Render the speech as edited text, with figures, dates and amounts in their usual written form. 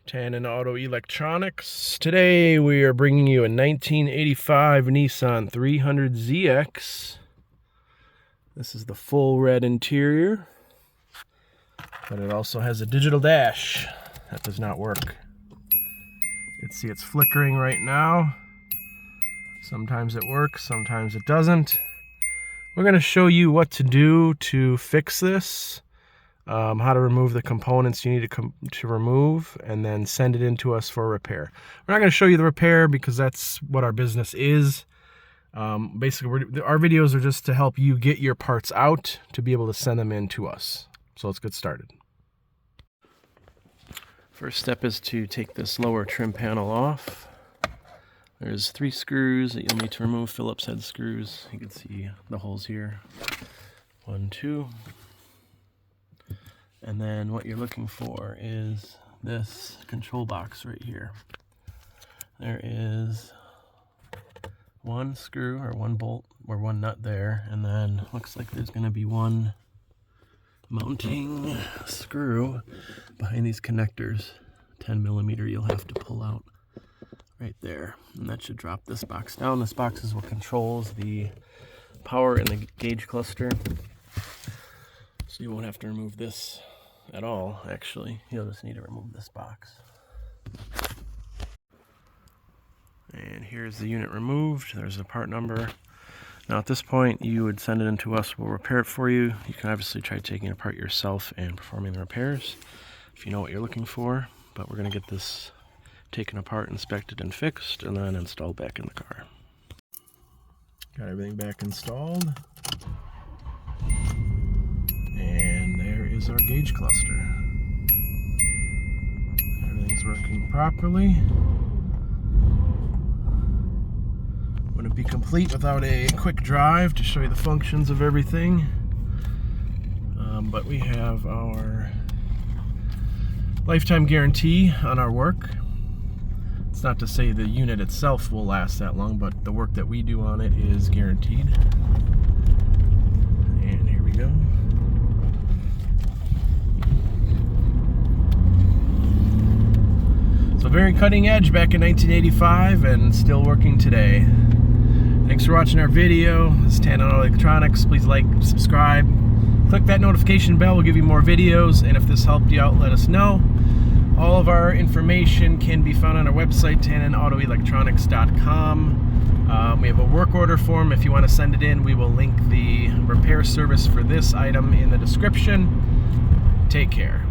Tanin Auto Electronix. Today we are bringing you a 1985 Nissan 300ZX. This is the full red interior, but it also has a digital dash. That does not work. You can see it's flickering right now. Sometimes it works, sometimes it doesn't. We're going to show you what to do to fix this. How to remove the components you need to remove, and then send it in to us for repair. We're not going to show you the repair because that's what our business is. Basically, our videos are just to help you get your parts out to be able to send them in to us. So let's get started. First step is to take this lower trim panel off. There's 3 screws that you'll need to remove, Phillips head screws. You can see the holes here. 1, 2. And then what you're looking for is this control box right here. There is 1 screw or 1 bolt or 1 nut there, and then looks like there's going to be 1 mounting screw behind these connectors. 10mm you'll have to pull out right there, and that should drop this box down. This box is what controls the power in the gauge cluster. So you won't have to remove this at all, actually. You'll just need to remove this box. And here's the unit removed. There's the part number. Now at this point, you would send it in to us. We'll repair it for you. You can obviously try taking it apart yourself and performing the repairs if you know what you're looking for. But we're going to get this taken apart, inspected, and fixed, and then installed back in the car. Got everything back installed. And there is our gauge cluster. Everything's working properly. Wouldn't be complete without a quick drive to show you the functions of everything. But we have our lifetime guarantee on our work. It's not to say the unit itself will last that long, but the work that we do on it is guaranteed. And here we go. So very cutting edge back in 1985 and still working today. Thanks for watching our video. This is Tanin Auto Electronix. Please like, subscribe, click that notification bell. We'll give you more videos, and if this helped you out, let us know. All of our information can be found on our website, taninautoelectronics.com. We have a work order form. If you want to send it in, we will link the repair service for this item in the description. Take care.